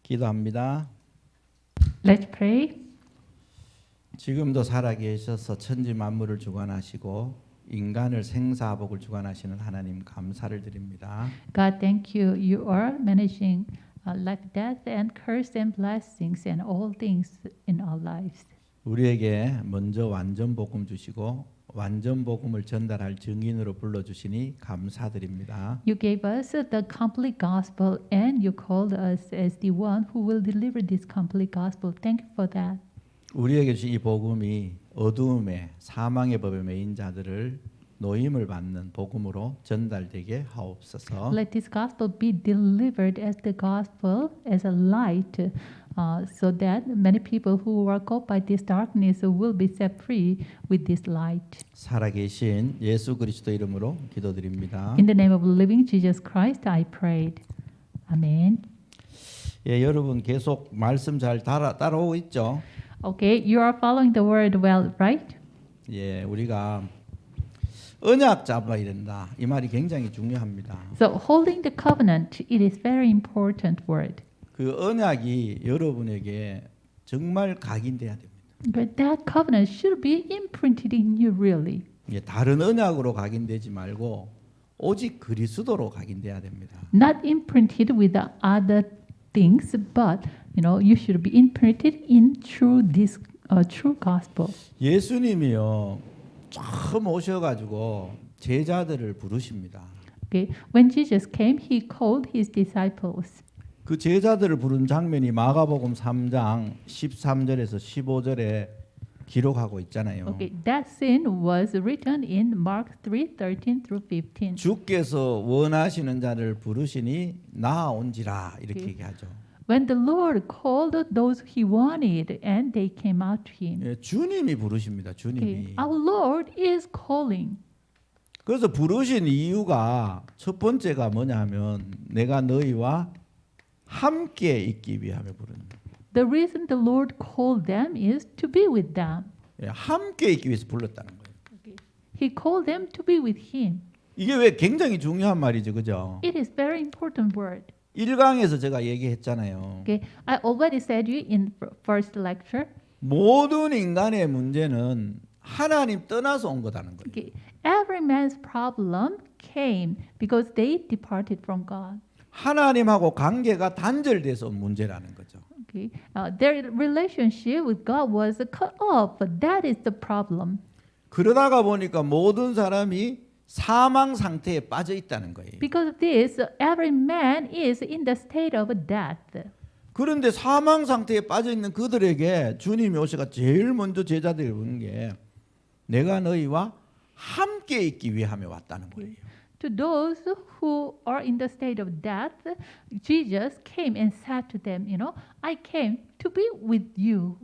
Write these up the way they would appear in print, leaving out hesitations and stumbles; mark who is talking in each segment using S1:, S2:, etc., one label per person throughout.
S1: 기도합니다.
S2: Let's pray.
S1: 지금도 살아계셔서 천지 만물을 주관하시고 인간을 생사복을 주관하시는 하나님 감사를 드립니다.
S2: God, thank you. You are managing life, death, and curse and blessings and all things in our lives.
S1: 우리에게 먼저 완전 복음 주시고 완전 복음을 전달할 증인으로 불러 주시니 감사드립니다.
S2: You gave us the complete gospel and you called us as the one who will deliver this complete gospel. Thank you for that.
S1: 우리에게 주신 이 복음이 어두움의 사망의 법에 매인 자들을 노임을 받는 복음으로 전달되게 하옵소서.
S2: Let this gospel be delivered as the gospel, as a light, so that many people who are caught by this darkness will be set free with this light.
S1: 살아계신 예수 그리스도 이름으로 기도드립니다.
S2: In the name of living Jesus Christ, I prayed. Amen.
S1: 예, 여러분 계속 말씀 잘 따라오고 있죠?
S2: Okay, you are following the word well, right?
S1: 예, 우리가 언약 잡아야 된다. 이 말이 굉장히 중요합니다.
S2: So holding the covenant, it is very important word.
S1: 그 언약이 여러분에게 정말 각인돼야 됩니다.
S2: But that covenant should be imprinted in you really.
S1: 예, 다른 언약으로 각인되지 말고 오직 그리스도로 각인돼야 됩니다.
S2: Not imprinted with the other things, but you should be imprinted in through this true gospel.
S1: 예수님이요 처음 오셔가지고 제자들을 부르십니다.
S2: Okay, when Jesus came, he called his disciples.
S1: 그 제자들을 부른 장면이 마가복음 3장 13절에서 15절에 기록하고 있잖아요.
S2: Okay, that scene was written in Mark 3:13 through 15.
S1: 주께서 원하시는 자를 부르시니 나아온지라 이렇게
S2: 네.
S1: 얘기하죠.
S2: When the Lord called those he wanted, and they came out to him.
S1: 예, 주님이 부르십니다. 주님이.
S2: Okay, our Lord is calling.
S1: 그래서 부르신 이유가 첫 번째가 뭐냐면 내가 너희와 함께 있기 위함에 부릅니다.
S2: The reason the Lord called them is to be with them.
S1: 예, 함께 있기 위해서 불렀다는 거예요.
S2: Okay. He called them to be with him.
S1: 이게 왜 굉장히 중요한 말이죠, 그죠?
S2: It is very important word.
S1: 1강에서 제가 얘기했잖아요.
S2: Okay, I already said you in first lecture.
S1: 모든 인간의 문제는 하나님 떠나서 온 거다는 거예요.
S2: Okay, every man's problem came because they departed from God.
S1: 하나님하고 관계가 단절돼서 온 문제라는 거죠.
S2: Okay, their relationship with God was cut off. That is the problem.
S1: 그러다가 보니까 모든 사람이 사망 상태에 빠져 있다는 거예요.
S2: Because of this, every man is in the state of death.
S1: 그런데 사망 상태에 빠져 있는 그들에게 주님이 오셔가 제일 먼저 제자들이 부르는 게 내가 너희와 함께 있기 위함에 왔다는 거예요.
S2: To those who are in the state of death, Jesus came and said to them, I came to be with you.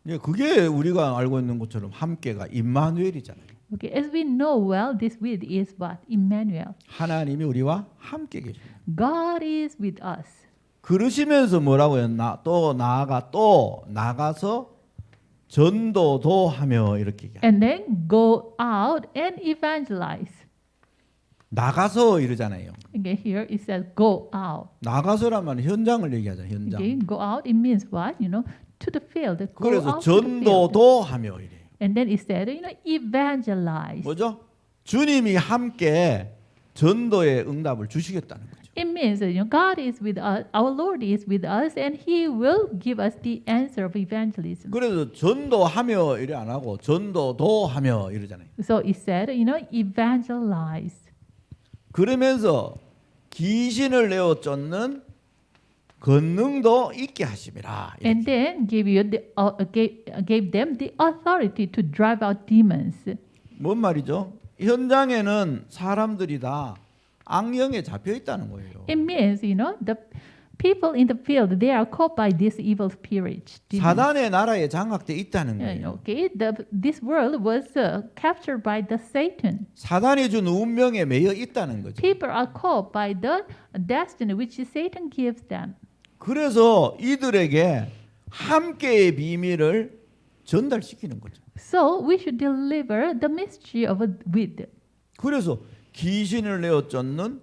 S1: 예, 그게 우리가 알고 있는 것처럼 함께가 임마누엘이잖아요.
S2: Okay, as we know well, this with is what? Emmanuel.
S1: 하나님이 우리와 함께 계십니다.
S2: God is with us.
S1: 그러시면서 뭐라고요? 또 나가서 전도도 하며 이렇게 얘기해요.
S2: And then go out and evangelize.
S1: 나가서 이러잖아요.
S2: Okay, here it says go out.
S1: 나가서란 말은 현장을 얘기하잖아요. 현장.
S2: Okay, go out, it means what? To the field. Go
S1: 그래서
S2: out to the field.
S1: 전도도 하며 이래요.
S2: And then it said, evangelize.
S1: 뭐죠? 주님이 함께 전도의 응답을 주시겠다는 거죠.
S2: It means that God is with us, our Lord is with us, and He will give us the answer of evangelism.
S1: 그래서 전도하며 이래 안 하고 전도도 하며 이러잖아요.
S2: So it said, evangelize.
S1: 그러면서 귀신을 내어 쫓는 권능도 있게 하심이라.
S2: And then gave them the authority to drive out demons.
S1: 뭔 말이죠? 현장에는 사람들이 다 악령에 잡혀 있다는 거예요.
S2: It means, the people in the field, they are caught by this evil spirit. demons.
S1: 사단의 나라에 장악돼 있다는 거예요.
S2: Okay, this world was captured by the Satan.
S1: 사단이 준 운명에 매여 있다는 거죠.
S2: People are caught by the destiny which Satan gives them.
S1: 그래서 이들에게 함께의 비밀을 전달시키는 거죠.
S2: So we should deliver the mystery of with.
S1: 그래서 귀신을 내어 쫓는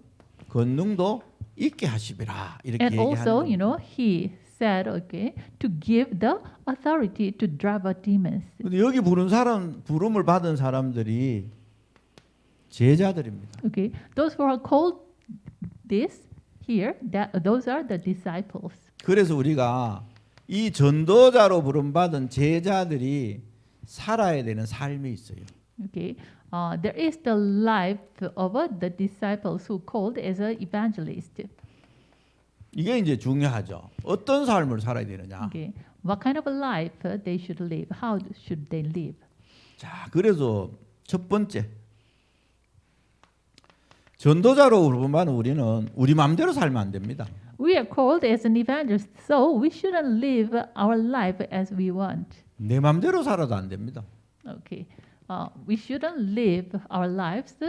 S1: 권능도 있게 하시리라 이렇게
S2: And
S1: 얘기하는
S2: also,
S1: 거예요.
S2: he said, okay, to give the authority to drive out demons.
S1: 근데 여기 부름을 받은 사람들이 제자들입니다.
S2: Okay, those who are called this here, those are the disciples.
S1: 그래서 우리가 이 전도자로 부름받은 제자들이 살아야 되는 삶이 있어요.
S2: Okay, there is the life of the disciples who called as an evangelist.
S1: 이게 이제 중요하죠. 어떤 삶을 살아야 되느냐.
S2: Okay, what kind of a life they should live? How should they live?
S1: 자, 그래서 첫 번째 전도자로 부름받은 우리는 우리 마음대로 살면 안 됩니다.
S2: We are called as an evangelist, so we shouldn't live our life as we want.
S1: 내 마음대로 살아도 안 됩니다.
S2: Okay, we shouldn't live our lives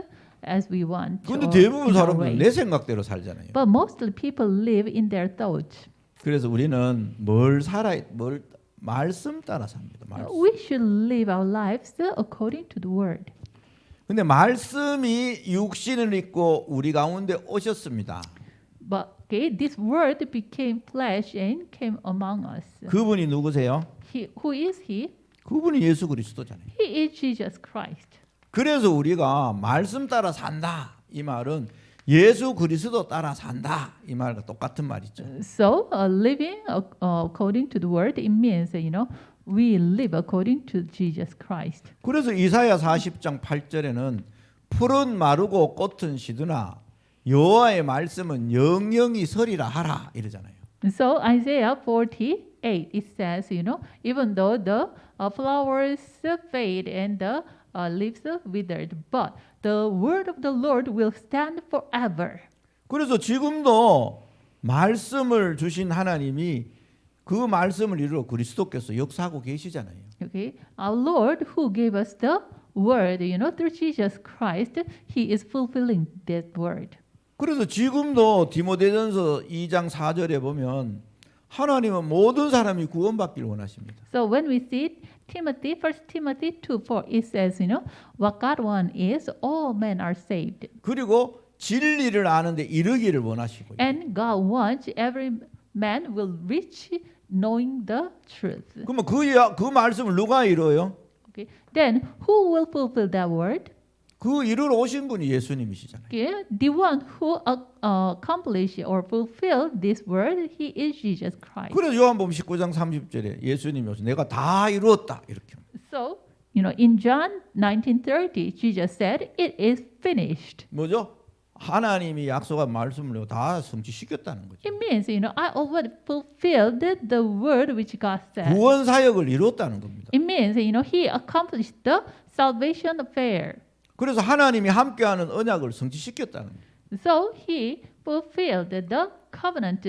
S2: as we want.
S1: 근데
S2: or
S1: 대부분
S2: in our
S1: 사람들은
S2: way.
S1: 내 생각대로 살잖아요.
S2: But mostly people live in their thoughts.
S1: 그래서 우리는 뭘 말씀 따라 삽니다. 말씀.
S2: We should live our lives according to the word.
S1: 근데 말씀이 육신을 입고 우리 가운데 오셨습니다.
S2: But okay, this word became flesh and came among us.
S1: 그분이 누구세요?
S2: Who is he?
S1: 그분이 예수 그리스도잖아요.
S2: He is Jesus Christ.
S1: 그래서 우리가 말씀 따라 산다 이 말은 예수 그리스도 따라 산다 이 말과 똑같은 말이죠.
S2: So living according to the word, it means we live according to Jesus Christ.
S1: 그래서 이사야 40장 8절에는 풀은 마르고 꽃은 시드나 여호와의 말씀은 영영이 서리라 하라 이러잖아요.
S2: So Isaiah 48, it says, even though the flowers fade and the leaves withered, but the word of the Lord will stand forever.
S1: 그래서 지금도 말씀을 주신 하나님이 그 말씀을 이루어 그리스도께서 역사하고 계시잖아요.
S2: Okay, our Lord who gave us the word, through Jesus Christ, He is fulfilling that word.
S1: 그래서 지금도 디모데전서 2장 4절에 보면 하나님은 모든 사람이 구원받기를 원하십니다.
S2: So when we see Timothy, 1 Timothy 2:4, it says, what God wants is all men are saved.
S1: 그리고 진리를 아는데 이르기를 원하시고요.
S2: And God wants every man will reach knowing the truth.
S1: 그러면 그 말씀을 누가 이루어요?
S2: Okay. Then who will fulfill that word?
S1: 그 이루러 오신 분이 예수님이시잖아요.
S2: Okay. The one who accomplish or fulfill this word, He is Jesus Christ.
S1: 그래서 요한복음 19장 30절에 예수님이 오셔서 내가 다 이루었다 이렇게.
S2: So, in John 19:30, Jesus said, "It is finished."
S1: 뭐죠? 하나님이 약속한 말씀을 다 성취시켰다는 거죠.
S2: It means, I already fulfilled the word which God said.
S1: 구원 사역을 이뤘다는 겁니다.
S2: It means, He accomplished the salvation affair.
S1: 그래서 하나님이 함께하는 언약을 성취시켰다는 거예요.
S2: So He fulfilled the covenant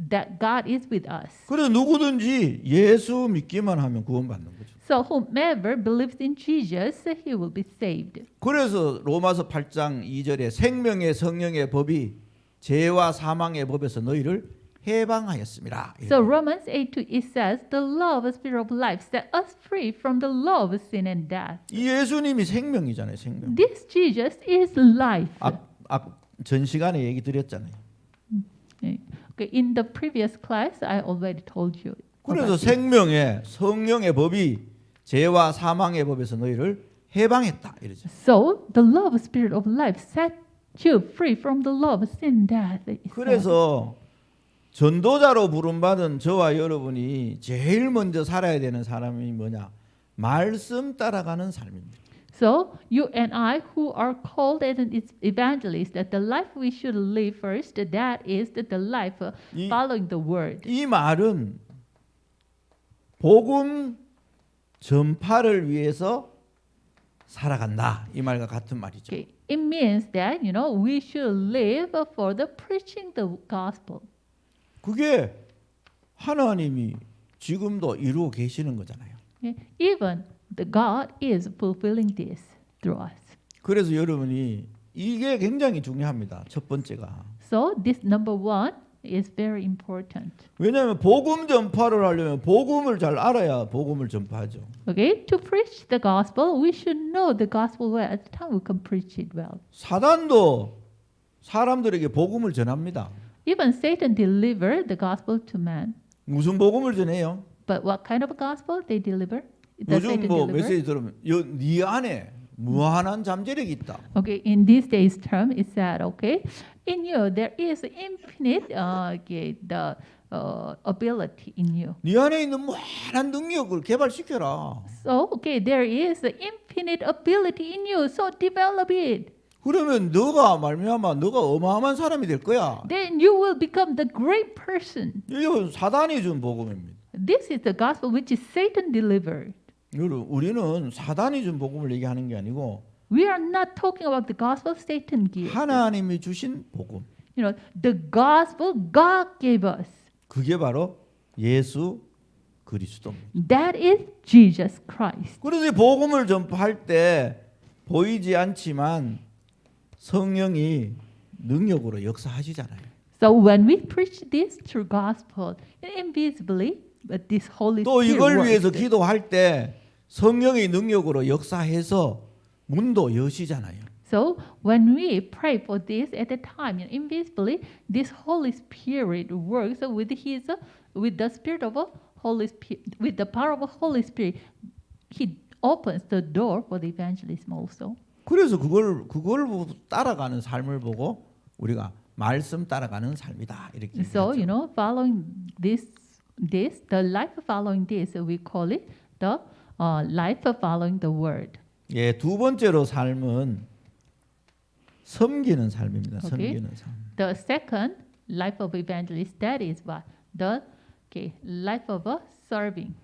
S2: that God is with us.
S1: 그래서 누구든지 예수 믿기만 하면 구원받는 거죠.
S2: So whomever believes in Jesus, he will be saved.
S1: 그래서 로마서 8장 2절에 생명의 성령의 법이 죄와 사망의 법에서 너희를 해방하였습니다.
S2: So Romans 8:2 it says, "The love of Spirit of life set us free from the law of sin and death."
S1: 이 예수님이 생명이잖아요, 생명.
S2: This Jesus is life.
S1: 전 시간에 얘기 드렸잖아요.
S2: Okay, in the previous class, I already told you.
S1: 그래서
S2: about it.
S1: 생명의 성령의 법이 죄와 사망의 법에서 너희를 해방했다 이러죠.
S2: So the love of Spirit of life set you free from the law of sin and death. it says.
S1: 그래서 전도자로 부름받은 저와 여러분이 제일 먼저 살아야 되는 사람이 뭐냐? 말씀 따라가는 삶입니다.
S2: So you and I who are called as an evangelist, that the life we should live first, that is the life following the word.
S1: 이 말은 복음 전파를 위해서 살아간다. 이 말과 같은 말이죠.
S2: Okay. It means that we should live for the preaching the gospel.
S1: 그게 하나님이 지금도 이루어 계시는 거잖아요.
S2: Okay. Even the God is fulfilling this through us.
S1: 그래서 여러분이 이게 굉장히 중요합니다. 첫 번째가.
S2: So this number one is very important.
S1: 왜냐하면 복음 전파를 하려면 복음을 잘 알아야 복음을 전파하죠.
S2: Okay, to preach the gospel, we should know the gospel well. At the time, we can preach it well.
S1: 사단도 사람들에게 복음을 전합니다.
S2: Even Satan delivered the gospel to man.
S1: 무슨 복음을 전해요?
S2: But what kind of gospel they deliver? Does
S1: 요즘
S2: Satan
S1: 뭐
S2: deliver?
S1: 메시지 들으면 네 안에 무한한 잠재력이 있다.
S2: Okay, in these days term, it said, okay, in you there is infinite the ability in you.
S1: 네 안에 있는 무한한 능력을 개발시켜라.
S2: So, okay, there is infinite ability in you, so develop it.
S1: 그러면 너가 말미암아 너가 어마어마한 사람이 될 거야.
S2: Then you will become the great person.
S1: 이건 사단이 준 복음입니다.
S2: This is the gospel which is Satan delivered.
S1: 여러분, 우리는 사단이 준 복음을 얘기하는 게 아니고
S2: We are not talking about the gospel Satan gives.
S1: 하나님이 주신 복음.
S2: You know, the gospel God gave us.
S1: 그게 바로 예수 그리스도입니다.
S2: That is Jesus Christ.
S1: 그래서 이 복음을 전파할 때 보이지 않지만 성령이 능력으로 역사하시잖아요.
S2: So when we preach this true gospel, invisibly, but this Holy
S1: 또
S2: Spirit
S1: 이걸 위해서
S2: works.
S1: 기도할 때 성령의 능력으로 역사해서 문도 여시잖아요.
S2: So when we pray for this at the time, invisibly, this Holy Spirit works with the spirit of a Holy Spirit, with the power of a Holy Spirit. He opens the door for the evangelism also.
S1: 그래서 그걸 따라가는 삶을 보고 우리가 말씀 따라가는 삶이다 이렇게
S2: So
S1: 얘기하죠.
S2: you know, following this, the life following this, we call it the life following the word.
S1: 예, 두 번째로 삶은 섬기는 삶입니다.
S2: Okay.
S1: 섬기는 삶.
S2: The second life of evangelist, that is what the life of a serving.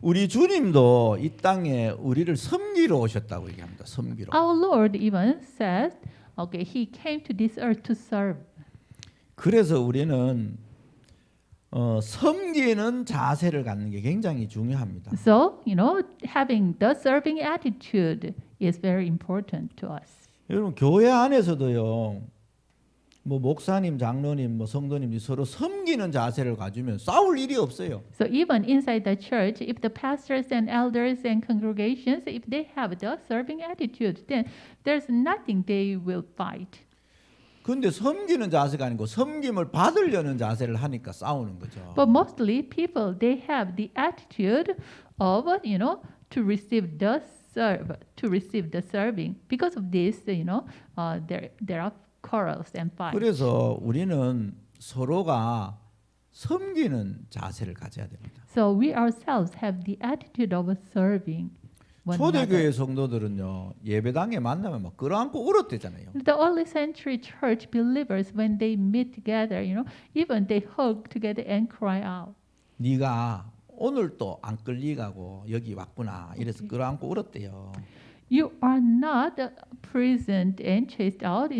S1: 우리 주님도 이 땅에 우리를 섬기러 오셨다고 얘기합니다. 섬기러.
S2: Our Lord even says, okay, He came to this earth to serve.
S1: 그래서 우리는 섬기는 자세를 갖는 게 굉장히 중요합니다.
S2: So you know, having the serving attitude is very important to us.
S1: 여러분 교회 안에서도요. 뭐 목사님, 장로님, 뭐 성도님이 서로 섬기는 자세를 가지면 싸울 일이 없어요.
S2: So even inside the church, if the pastors and elders and congregations, if they have the serving attitude, then there's nothing they will fight.
S1: 근데 섬기는 자세가 아니고 섬김을 받으려는 자세를 하니까 싸우는 거죠.
S2: But mostly people, they have the attitude of, you know, to receive the serving. Because of this, you know, there are quarrels and fights.
S1: 그래서 우리는 서로가 섬기는 자세를 가져야 됩니다.
S2: So we ourselves have the attitude of serving one another.
S1: 초대교회 성도들은요 예배당에 만나면 막 끌어안고 울었대잖아요.
S2: The early century church believers, when they meet together, you know, even they hug together and cry out.
S1: 네가 오늘 또 안 끌리가고 여기 왔구나 이래서 끌어안고 울었대요.
S2: You are not prisoned and chased out.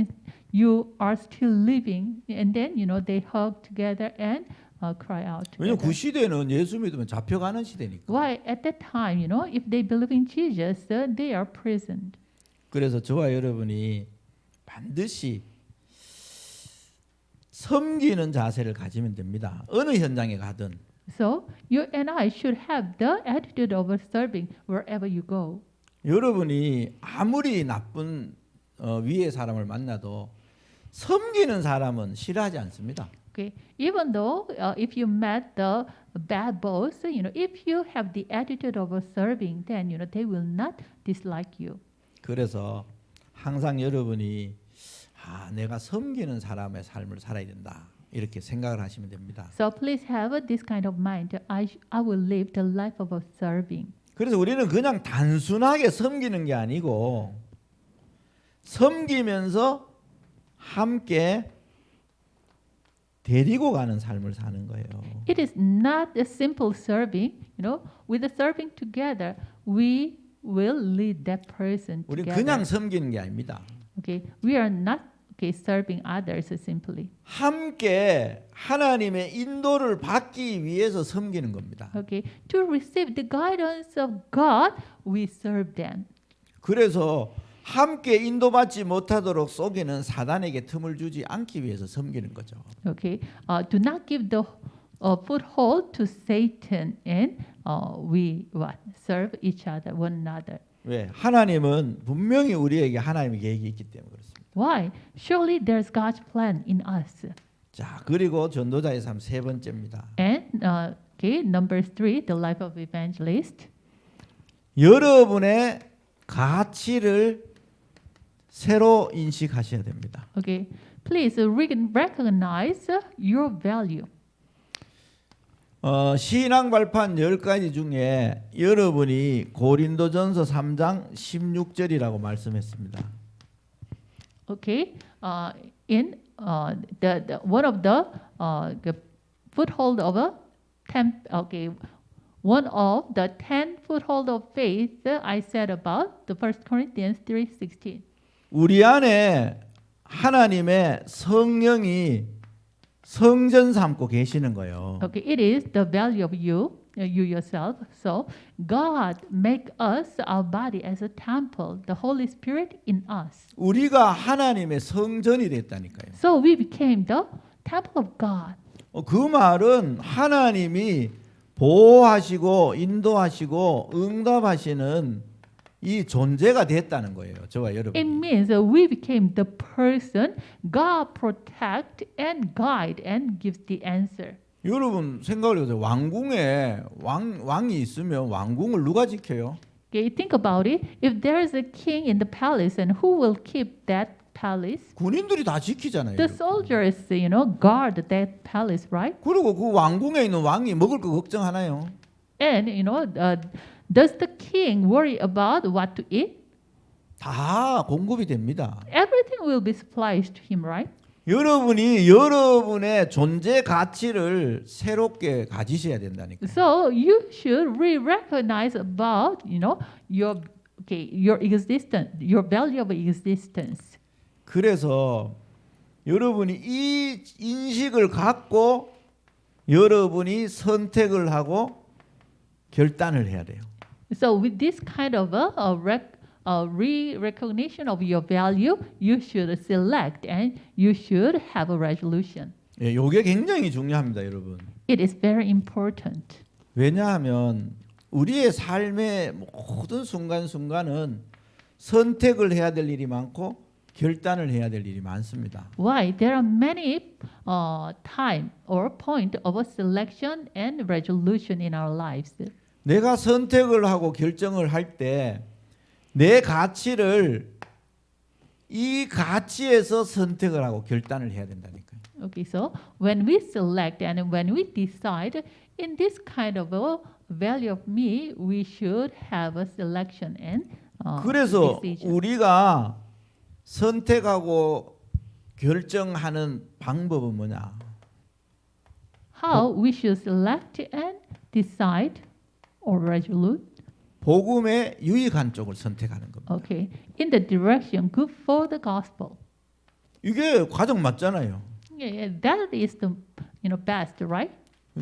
S2: You are still living, and then you know they hug together and cry out
S1: 왜냐면
S2: together.
S1: 그 시대는 예수 믿으면 잡혀가는 시대니까.
S2: Why? At that time, you know, if they believe in Jesus, they are prisoned.
S1: 그래서 저와 여러분이 반드시 섬기는 자세를 가지면 됩니다. 어느 현장에 가든.
S2: So you and I should have the attitude of serving wherever you go.
S1: 여러분이 아무리 나쁜 위의 사람을 만나도 섬기는 사람은 싫어하지 않습니다.
S2: Okay, even though if you met the bad boss, you know, if you have the attitude of serving, then you know they will not dislike you.
S1: 그래서 항상 여러분이 내가 섬기는 사람의 삶을 살아야 된다. 이렇게 생각을 하시면 됩니다.
S2: So please have this kind of mind. I will live the life of a serving.
S1: 그래서 우리는 그냥 단순하게 섬기는 게 아니고 섬기면서 함께 데리고 가는 삶을 사는 거예요.
S2: It is not a simple serving. You know, with the serving together, we will lead that person
S1: 우리는
S2: together.
S1: 그냥 섬기는 게 아닙니다.
S2: Okay, we are not serving others simply.
S1: 함께 하나님의 인도를 받기 위해서 섬기는 겁니다.
S2: Okay, to receive the guidance of God, we serve them.
S1: 그래서 함께 인도받지 못하도록 속이는 사단에게 틈을 주지 않기 위해서 섬기는 거죠.
S2: Okay, do not give the foothold to Satan, and we serve each other, one another.
S1: 왜? 하나님은 분명히 우리에게 하나님의 계획이 있기 때문에 그렇습니다.
S2: Why? Surely there's God's plan in us.
S1: 자, 그리고 전도자의 삶 세 번째입니다.
S2: And okay, number 3, the life of evangelist.
S1: 여러분의 가치를 새로 인식하셔야 됩니다.
S2: Okay, please recognize your value.
S1: 신앙 발판 10가지 중에 여러분이 고린도전서 3장 16절이라고 말씀했습니다.
S2: Okay, in the one of the foothold of a one of the 10 foothold of faith I said about the 1 Corinthians 3:16.
S1: 우리 안에 하나님의 성령이 성전 삼고 계시는 거예요.
S2: Okay, it is the value of you yourself. So God make us our body as a temple, the Holy Spirit in us.
S1: 우리가 하나님의 성전이 됐다니까요.
S2: So we became the temple of God.
S1: 그 말은 하나님이 보호하시고 인도하시고 응답하시는 이 존재가 됐다는 거예요. 저와 여러분.
S2: It means we became the person God protect and guide and gives the answer.
S1: 여러분 생각을 해보세요. 왕궁에 왕이 있으면 왕궁을 누가 지켜요?
S2: Okay, think about it. If there is a king in the palace, and who will keep that palace?
S1: 군인들이 다 지키잖아요.
S2: The soldiers, guard that palace, right?
S1: 그리고 그 왕궁에 있는 왕이 먹을 거 걱정하나요?
S2: And does the king worry about what to eat?
S1: 다 공급이 됩니다.
S2: Everything will be supplied to him, right?
S1: 여러분이 여러분의 존재 가치를 새롭게 가지셔야 된다니까.
S2: So you should recognize about your existence, your value of existence.
S1: 그래서 여러분이 이 인식을 갖고 여러분이 선택을 하고 결단을 해야 돼요.
S2: So with this kind of recognition of your value, you should select and you should have a resolution.
S1: 예, 이게 굉장히 중요합니다, 여러분.
S2: It is very important.
S1: 왜냐하면 우리의 삶의 모든 순간순간은 선택을 해야 될 일이 많고 결단을 해야 될 일이 많습니다.
S2: Why? There are many time or point of a selection and resolution in our lives.
S1: 내가 선택을 하고 결정을 할 때 내 가치를 이 가치에서 선택을 하고 결단을 해야 된다니까요.
S2: Okay, so when we select and when we decide in this kind of a value of me, we should have a selection and
S1: 그래서
S2: decision.
S1: 우리가 선택하고 결정하는 방법은 뭐냐?
S2: How we should select and decide or resolute.
S1: 복음에 유익한 쪽을 선택하는 겁니다.
S2: Okay, in the direction good for the gospel.
S1: 이게 가장 맞잖아요.
S2: Yeah, that is the best, right?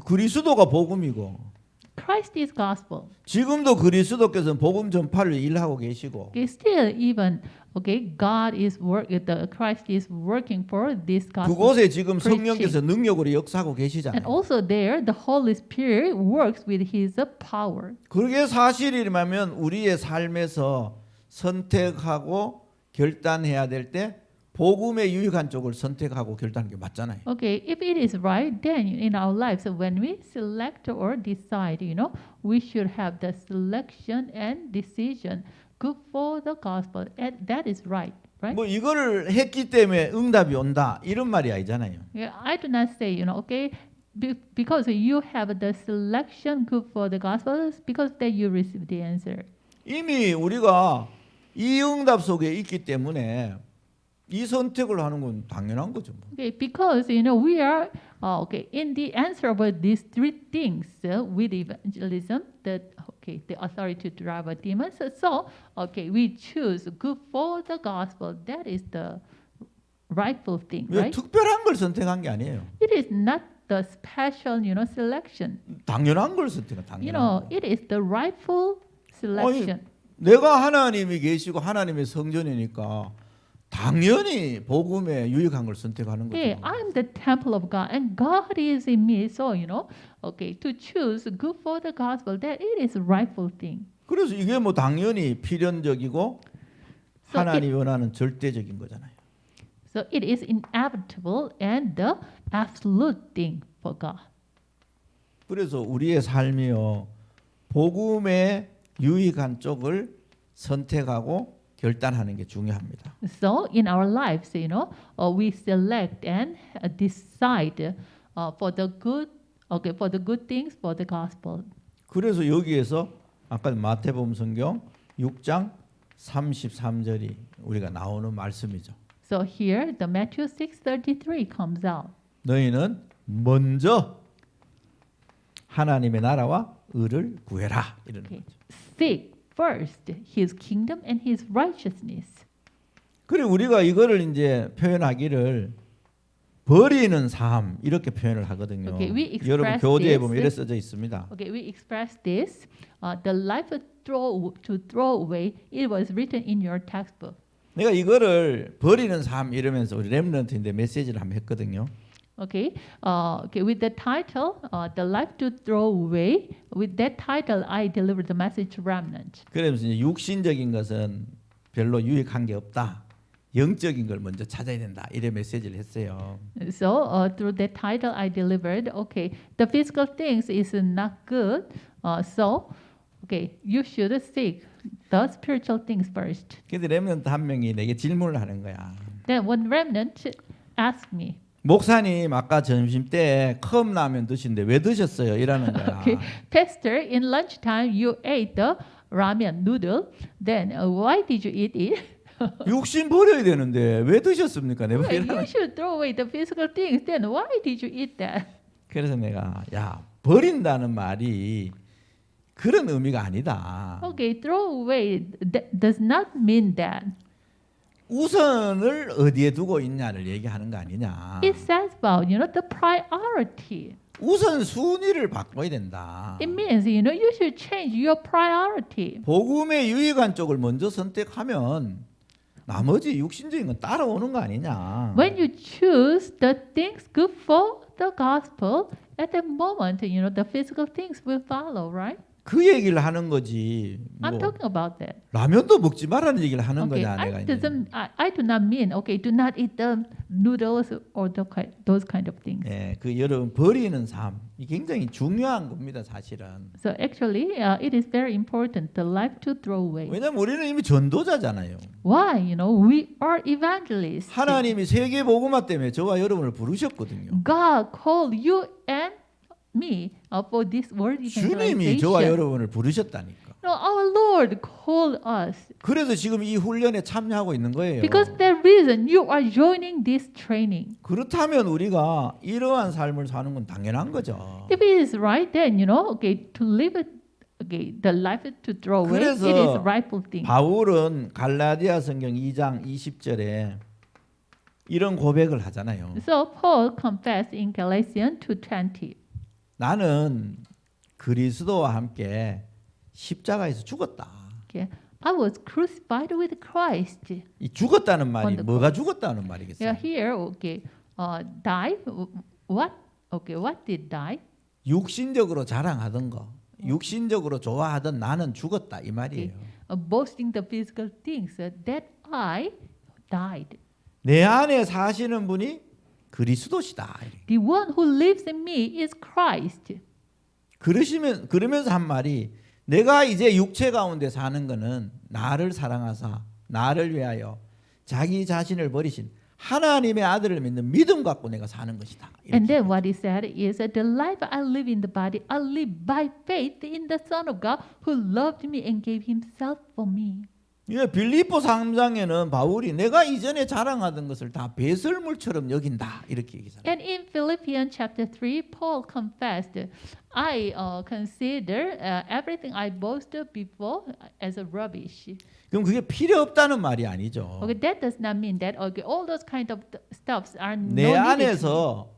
S1: 그리스도가 복음이고
S2: Christ is gospel.
S1: 지금도 그리스도께서는 복음 전파를 일하고 계시고
S2: Okay, still even God is Christ is working for this gospel.
S1: 그곳에 지금
S2: preaching.
S1: 성령께서 능력으로 역사하고
S2: And
S1: 계시잖아요.
S2: also there, the Holy Spirit works with His power.
S1: 그게 사실이라면 우리의 삶에서 선택하고 결단해야 될 때 복음에 유익한 쪽을 선택하고 결단하는 게 맞잖아요.
S2: Okay, if it is right, then in our lives, when we select or decide, we should have the selection and decision good for the gospel. And that is right, right?
S1: 뭐 이거를 했기 때문에 응답이 온다 이런 말이 아니잖아요.
S2: Yeah, I do not say, because you have the selection good for the gospel, because then you receive the answer.
S1: 이미 우리가 이 응답 속에 있기 때문에 이 선택을 하는 건 당연한 거죠.
S2: Okay, because we are in the answer about these three things with evangelism, the authority to drive out demons. So we choose good for the gospel. That is the rightful thing,
S1: 왜
S2: right?
S1: 특별한 걸 선택한 게 아니에요.
S2: It is not the special, selection.
S1: 당연한 걸 선택한 당연한 거.
S2: It is the rightful selection.
S1: 내가 하나님이 계시고 하나님의 성전이니까 당연히 복음에 유익한 걸 선택하는 거죠.
S2: Okay, I'm the temple of God, and God is in me. So to choose good for the gospel, that it is a rightful thing.
S1: 그래서 이게 뭐 당연히 필연적이고
S2: So
S1: 하나님이 원하는 절대적인 거잖아요.
S2: So it is inevitable and the absolute thing for God.
S1: 그래서 우리의 삶이요 복음에 유익한 쪽을 선택하고 결단하는 게 중요합니다.
S2: So in our lives, we select and decide for the good, for the good things for the gospel.
S1: 그래서 여기에서 아까 마태복음 성경 6장 33절이 우리가 나오는 말씀이죠.
S2: So here, the Matthew 6:33 comes out.
S1: 너희는 먼저 하나님의 나라와 의를 구해라 이러는
S2: Okay.
S1: 거죠.
S2: Seek first His kingdom and His righteousness.
S1: 그리고 우리가 이거를 이제 표현하기를 버리는 삶 이렇게 표현을 하거든요.
S2: Okay, we express
S1: 여러분 교재에 보면
S2: this.
S1: 이래 써져 있습니다.
S2: Okay, we express this. The life to throw away. It was written in your textbook.
S1: 내가 이거를 버리는 삶 이러면서 우리 렘넌트인데 메시지를 한번 했거든요.
S2: Okay, with the title, the life to throw away. With that title, I delivered the message to remnant.
S1: 그러면서 이제 육신적인 것은 별로 유익한 게 없다. 영적인 걸 먼저 찾아야 된다. 이런 메시지를 했어요.
S2: So through that title, I delivered. Okay, the physical things is not good. So, okay, you should seek the spiritual things first.
S1: 근데 렘넌트 한 명이 내게 질문을 하는 거야.
S2: Then one remnant asked me,
S1: 목사님 아까 점심 때 컵라면 드신데 왜 드셨어요? 이라는 거야.
S2: okay, Pastor, in lunchtime you ate the ramen noodle. Then why did you eat it?
S1: 육신 버려야 되는데 왜 드셨습니까? 내가
S2: Well,
S1: 이러는
S2: you should throw away the physical things. Then why did you eat that?
S1: 그래서 내가 야 버린다는 말이 그런 의미가 아니다.
S2: Okay, throw away does not mean that.
S1: 우선을 어디에 두고 있냐를 얘기하는 거 아니냐.
S2: It says about the priority.
S1: 우선 순위를 바꿔야 된다.
S2: It means you should change your priority.
S1: 복음의 유익한 쪽을 먼저 선택하면 나머지 육신적인 건 따라오는 거 아니냐.
S2: When you choose the things good for the gospel, at that moment, the physical things will follow, right?
S1: 그 얘기를 하는 거지.
S2: I'm
S1: 뭐
S2: talking about that.
S1: 라면도 먹지 말라는 얘기를 하는
S2: Okay,
S1: 거냐 내가 이제.
S2: I do not mean do not eat the noodles or those kind of things.
S1: 예, 그 여러분 버리는 삶, 이 굉장히 중요한 겁니다, 사실은.
S2: So actually, it is very important the life to throw away.
S1: 왜냐면 우리는 이미 전도자잖아요.
S2: Why? We are evangelists.
S1: 하나님이 세계 복음화 때문에 저와 여러분을 부르셨거든요.
S2: God called you and me for this world
S1: 주님이 저와
S2: evangelization.
S1: 여러분을 부르셨다니까.
S2: No, our Lord called us.
S1: 그래서 지금 이 훈련에 참여하고 있는 거예요.
S2: Because that reason you are joining this training.
S1: 그렇다면 우리가 이러한 삶을 사는 건 당연한 거죠.
S2: If it is right, then to live it, the life to throw away,
S1: 그래서
S2: it is rightful thing.
S1: 바울은 갈라디아 성경 2장 20절에 이런 고백을 하잖아요.
S2: So Paul confessed in Galatians 2:20.
S1: 나는 그리스도와 함께 십자가에서 죽었다.
S2: Okay. I was crucified with Christ.
S1: 이 죽었다는 말이
S2: On the
S1: 뭐가 죽었다는 말이겠어요?
S2: Yeah, here, die. What? Okay, what did die?
S1: 육신적으로 자랑하던 거, 육신적으로 좋아하던 나는 죽었다 이 말이에요.
S2: Boasting the physical things that I died.
S1: 내 안에 사시는 분이 그리스도시다.
S2: The one who lives in me is Christ.
S1: 그러면서 한 말이 내가 이제 육체 가운데 사는 거는 나를 사랑하사 나를 위하여 자기 자신을 버리신 하나님의 아들을 믿는 믿음 갖고 내가 사는 것이다.
S2: And then what he said is that the life I live in the body, I live by faith in the Son of God who loved me and gave himself for me.
S1: 예, 빌립보 3장에는 바울이 내가 이전에 자랑하던 것을 다 배설물처럼 여긴다 이렇게 얘기하잖아요.
S2: And in Philippians chapter 3, Paul confessed, I consider everything I boasted before as a rubbish.
S1: 그럼 그게 필요 없다는 말이 아니죠.
S2: Okay, that does not mean that all those kind of stuffs are no
S1: 내
S2: needed.
S1: 안에서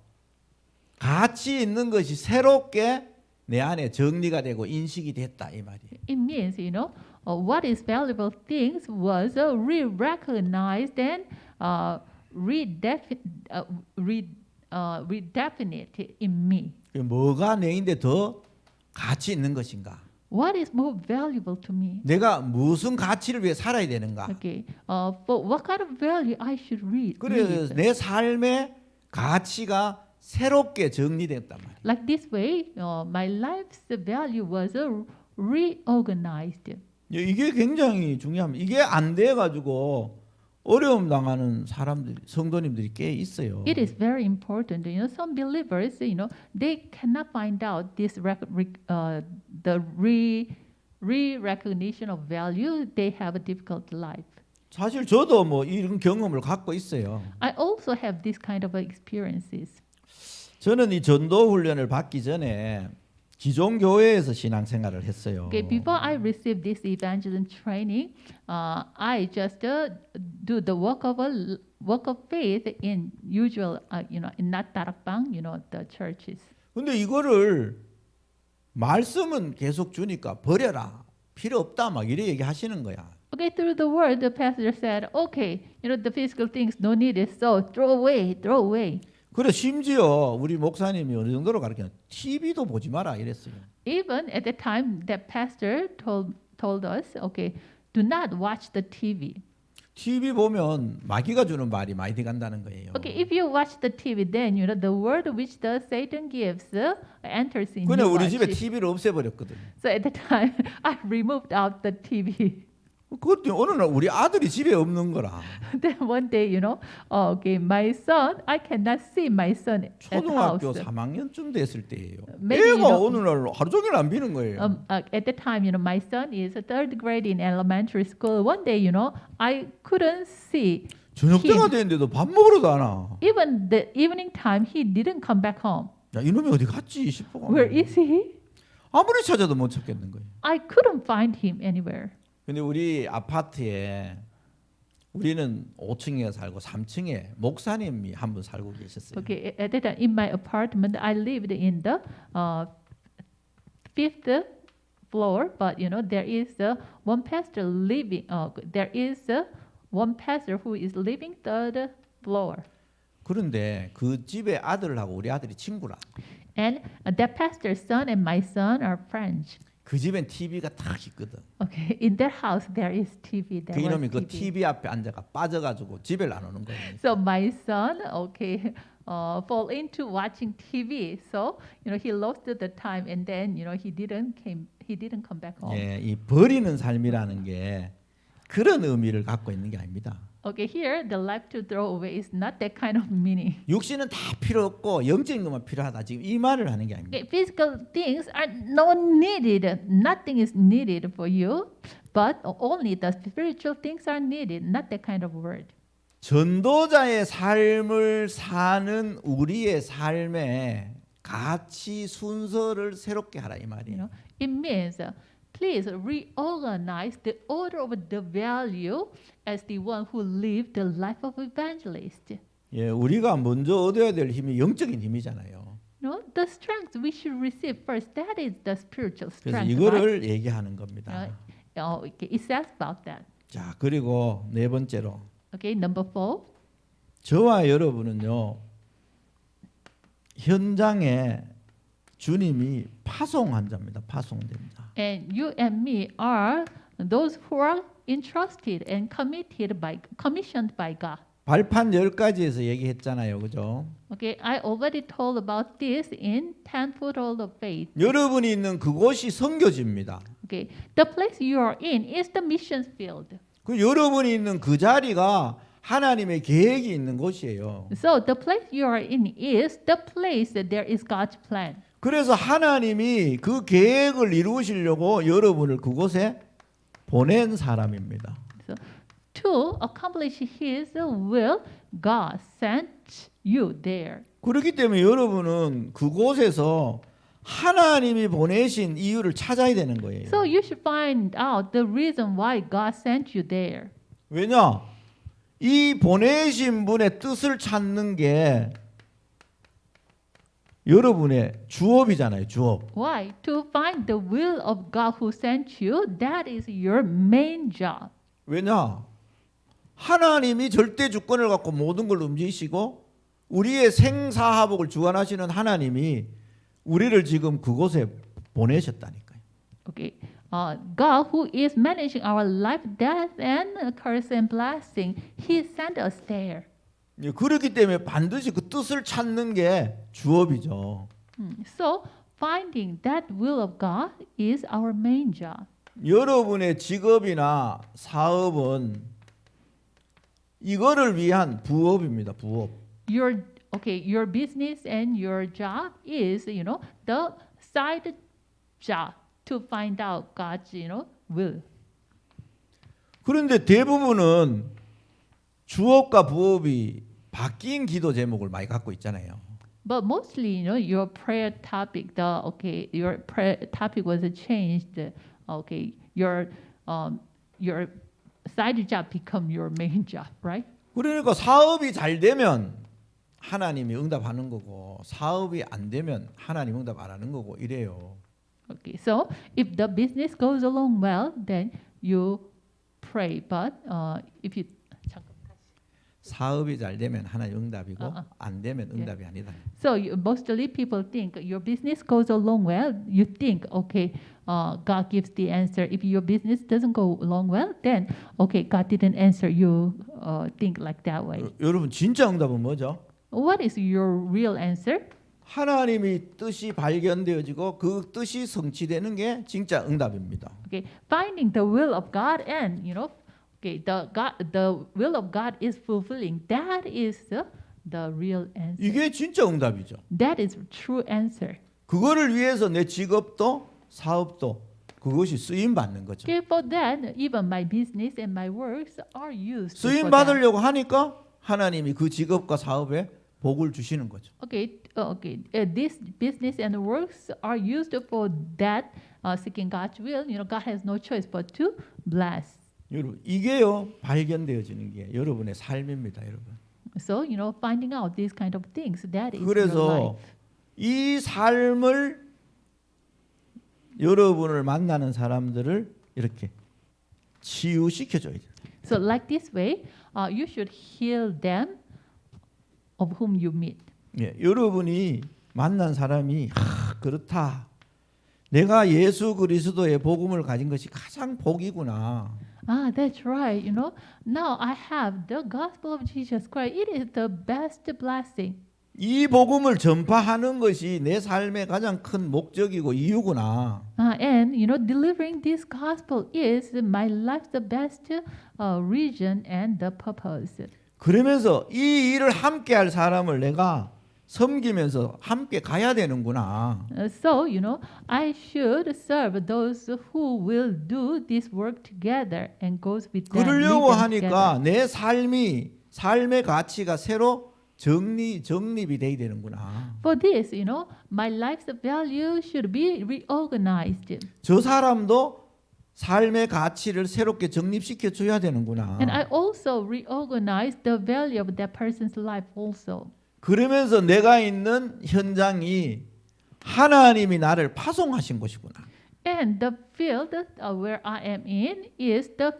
S1: 가치 있는 것이 새롭게 내 안에 정리가 되고 인식이 됐다 이 말이에요.
S2: It means, what is valuable things was re-recognized and redefined in me.
S1: 뭐가 내인데 더 가치 있는 것인가?
S2: What is more valuable to me?
S1: 내가 무슨 가치를 위해 살아야 되는가?
S2: Okay, for what kind of value I should read?
S1: 그래서 내 삶의 가치가 새롭게 정리됐단 말이에요.
S2: Like this way, my life's value was reorganized.
S1: 이게 굉장히 중요합니다. 이게 안 돼 가지고 어려움 당하는 사람들이 성도님들이 꽤 있어요.
S2: It is very important. Some believers, they cannot find out this the re-recognition of value. They have a difficult life.
S1: 사실 저도 뭐 이런 경험을 갖고 있어요.
S2: I also have this kind of experiences.
S1: 저는 이 전도 훈련을 받기 전에 기존 교회에서 신앙생활을 했어요.
S2: Okay, before I received this evangelism training, I just do the work of faith in usual, in not darakbang, the churches.
S1: 근데 이거를 말씀은 계속 주니까 버려라. 필요 없다 막 이래 얘기하시는 거야.
S2: Okay, through the word, the pastor said, okay, the physical things no need it, so throw away, throw away.
S1: 그래 심지어 우리 목사님이 어느 정도로 가르치냐 TV도 보지 마라 이랬어요.
S2: Even at the time, that pastor told us, okay, do not watch the TV.
S1: TV 보면 마귀가 주는 말이 많이 들어간다는 거예요.
S2: Okay, if you watch the TV, then the word which the Satan gives enters in
S1: 그냥
S2: you.
S1: 우리 집에 TV를 없애버렸거든.
S2: So at the time, I removed out the TV.
S1: 그것도 어느 날 우리 아들이 집에 없는 거라.
S2: Then one day, okay, my son, I cannot see my son at
S1: 초등학교
S2: house.
S1: 3학년쯤 됐을 때예요.
S2: Maybe you
S1: 애가
S2: don't-
S1: 어느 날 하루 종일 안 비는 거예요.
S2: At the time, my son is a third grade in elementary school. One day, I couldn't see.
S1: 저녁 때가 됐는데도 밥 먹으러도 안 와.
S2: Even the evening time, he didn't come back home.
S1: 야, 이놈이 어디 갔지 싶어.
S2: Where is he?
S1: 아무리 찾아도 못 찾겠는 거예요.
S2: I couldn't find him anywhere.
S1: 근데 우리 아파트에 우리는 5층에 살고 3층에 목사님이 한 분 살고 계셨어요.
S2: Okay, at that time, in my apartment, I lived in the fifth floor, but there is one pastor living. There is one pastor who is living third floor,
S1: 그런데 그 집의 아들하고 우리 아들이 친구라.
S2: and that pastor's son and my son are friends.
S1: 그 집엔 TV가 딱 있거든.
S2: Okay, in their house there is TV.
S1: 그
S2: There
S1: 이놈이
S2: was
S1: 그
S2: TV.
S1: TV 앞에 앉아가 빠져가지고 집에 안 오는 거예요.
S2: So my son, okay, fall into watching TV. So he lost the time, and then he didn't come back home.
S1: 예, 이 버리는 삶이라는 게 그런 의미를 갖고 있는 게 아닙니다.
S2: Okay, here the life to throw away is not that kind of meaning.
S1: 육신은 다 필요 없고 영적인 것만 필요하다. 지금 이 말을 하는 게 아닙니다.
S2: Okay, physical things are not needed. Nothing is needed for you, but only the spiritual things are needed. Not that kind of word.
S1: 전도자의 삶을 사는 우리의 삶의 가치 순서를 새롭게 하라 이 말이에요.
S2: It means please reorganize the order of the value as the one who lived the life of evangelist.
S1: 예, 우리가 먼저 얻어야 될 힘이 영적인 힘이잖아요.
S2: The strength we should receive first, that is the spiritual
S1: 그래서
S2: strength.
S1: 이거를 얘기하는 겁니다.
S2: It says about that.
S1: 자, 그리고 네 번째로
S2: Okay, number 4.
S1: 저와 여러분은요 현장에 주님이 파송한 자입니다. 파송된 자.
S2: And you and me are those who are entrusted and commissioned by God.
S1: 발판 10가지에서 얘기했잖아요. 그죠?
S2: Okay, I already told about this in 10-fold of faith.
S1: 여러분이 있는 그곳이 선교지입니다.
S2: Okay, the place you are in is the mission field.
S1: 그 여러분이 있는 그 자리가 하나님의 계획이 있는 곳이에요.
S2: So the place you are in is the place that there is God's plan.
S1: 그래서 하나님이 그 계획을 이루시려고 여러분을 그곳에 보낸 사람입니다.
S2: So to accomplish His will, God sent you there.
S1: 그렇기 때문에 여러분은 그곳에서 하나님이 보내신 이유를 찾아야 되는 거예요.
S2: So you should find out the reason why God sent you there.
S1: 왜냐? 이 보내신 분의 뜻을 찾는 게 여러분의 주업이잖아요. 주업.
S2: Why? To find the will of God who sent you, that is your main job.
S1: 왜냐? 하나님이 절대 주권을 갖고 모든 걸 움직이시고 우리의 생사화복을 주관하시는 하나님이 우리를 지금 그곳에 보내셨다니까요.
S2: Okay, God, who is managing our life, death, and curse and blessing, He sent us there.
S1: 예, 그렇기 때문에 반드시 그 뜻을 찾는 게 주업이죠.
S2: So finding that will of God is our main job.
S1: 여러분의 직업이나 사업은 이거를 위한 부업입니다. 부업.
S2: Your business and your job is, the side job to find out God's, will.
S1: 그런데 대부분은 주업과 부업이 바뀐 기도 제목을 많이 갖고 있잖아요.
S2: But mostly, your prayer topic, your prayer topic was changed. Your side job become your main job, right?
S1: 그러니까 사업이 잘 되면 하나님이 응답하는 거고 사업이 안 되면 하나님 응답 안 하는 거고 이래요.
S2: Okay, so if the business goes along well, then you pray. But if you
S1: 사업이 잘 되면 하나님 응답이고 안 되면 응답이 아니다.
S2: So mostly people think your business goes along well. You think, God gives the answer. If your business doesn't go along well, then God didn't answer. You think like that way.
S1: 여러분 진짜 응답은 뭐죠?
S2: What is your real answer?
S1: 하나님이 뜻이 발견되어지고 그 뜻이 성취되는 게 진짜 응답입니다.
S2: Okay, finding the will of God and the will of God is fulfilling. That is the real answer.
S1: 이게 진짜 응답이죠.
S2: That is true answer.
S1: 그거를 위해서 내 직업도 사업도 그것이 쓰임 받는 거죠.
S2: Okay, for that, even my business and my works are used.
S1: 쓰임
S2: for that.
S1: 받으려고 하니까 하나님이 그 직업과 사업에 복을 주시는 거죠.
S2: This business and works are used for that, seeking God's will. God has no choice but to bless.
S1: 여러분 이게요 발견되어지는 게 여러분의 삶입니다, 여러분.
S2: So finding out these kind of things, that is your
S1: 그래서
S2: life.
S1: 이 삶을 여러분을 만나는 사람들을 이렇게 치유시켜줘야 돼요.
S2: So like this way, you should heal them of whom you meet.
S1: 예, 여러분이 만난 사람이 그렇다. 내가 예수 그리스도의 복음을 가진 것이 가장 복이구나.
S2: That's right. Now I have the gospel of Jesus Christ. It is the best blessing.
S1: 이 복음을 전파하는 것이 내 삶의 가장 큰 목적이고 이유구나.
S2: And delivering this gospel is my life's the best reason and the purpose.
S1: 그러면서 이 일을 함께 할 사람을 내가 섬기면서 함께 가야 되는구나.
S2: So, I should serve those who will do this work together and goes with them.
S1: 그러려고
S2: lead them
S1: 하니까
S2: together.
S1: 내 삶의 가치가 새로 정립이 돼야 되는구나.
S2: For this, my life's value should be reorganized.
S1: 저 사람도 삶의 가치를 새롭게 정립시켜 줘야 되는구나.
S2: And I also reorganize the value of that person's life also.
S1: 그러면서 내가 있는 현장이 하나님이 나를 파송하신 곳이구나.
S2: And the field where I am in is the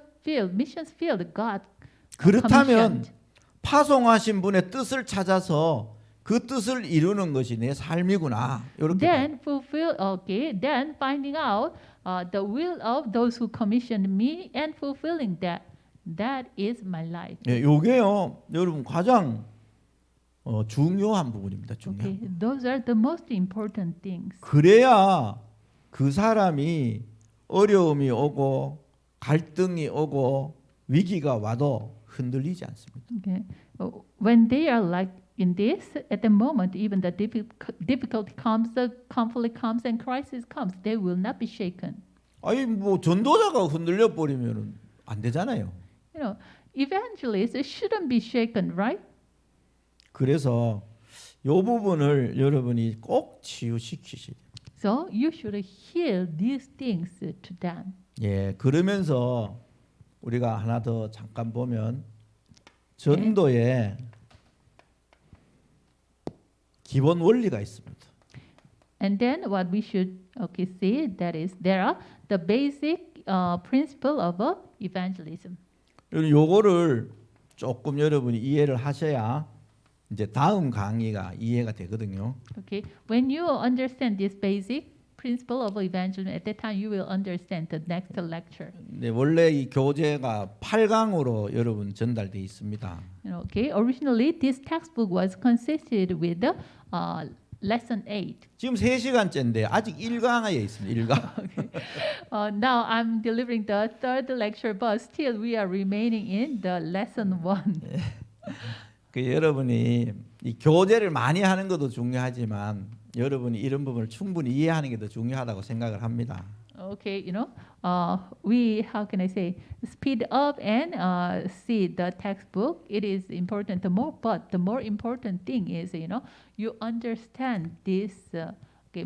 S2: missions field God
S1: 그렇다면
S2: commissioned.
S1: 파송하신 분의 뜻을 찾아서 그 뜻을 이루는 것이 내 삶이구나. 이렇게.
S2: Then finding out the will of those who commissioned me and fulfilling that is my life.
S1: 예, 요게요, 여러분 가장 중요한 부분입니다. 중요한.
S2: Okay, those are the most important things.
S1: 그래야 그 사람이 어려움이 오고 갈등이 오고 위기가 와도 흔들리지 않습니다.
S2: Okay. When they are like in this, at the moment, even the difficulty comes, the conflict comes, and crisis comes, they will not be shaken.
S1: 아니 뭐 전도자가 흔들려 버리면은 안 되잖아요.
S2: Evangelists shouldn't be shaken, right?
S1: 그래서 요 부분을 여러분이 꼭 치유시키셔야 돼요.
S2: So you should heal these things to them.
S1: 예, 그러면서 우리가 하나 더 잠깐 보면 전도에 기본 원리가 있습니다.
S2: And then what we should see that is there are the basic principle of evangelism.
S1: 요거를 조금 여러분이 이해를 하셔야 이제 다음 강의가 이해가 되거든요.
S2: Okay, when you understand this basic principle of evangelism, at that time you will understand the next lecture.
S1: 네, 원래 이 교재가 8강으로 여러분 전달돼 있습니다.
S2: Okay, originally this textbook was consisted with the lesson 8.
S1: 지금 3시간째인데 아직 1강에 있습니다. 1강.
S2: Now I'm delivering the third lecture, but still we are remaining in the lesson 1.
S1: 그 여러분이 이 교재를 많이 하는 것도 중요하지만 여러분이 이런 부분을 충분히 이해하는 게 더 중요하다고 생각을 합니다.
S2: Okay, we, how can I say, speed up and see the textbook. It is important. But the more important thing is, you understand this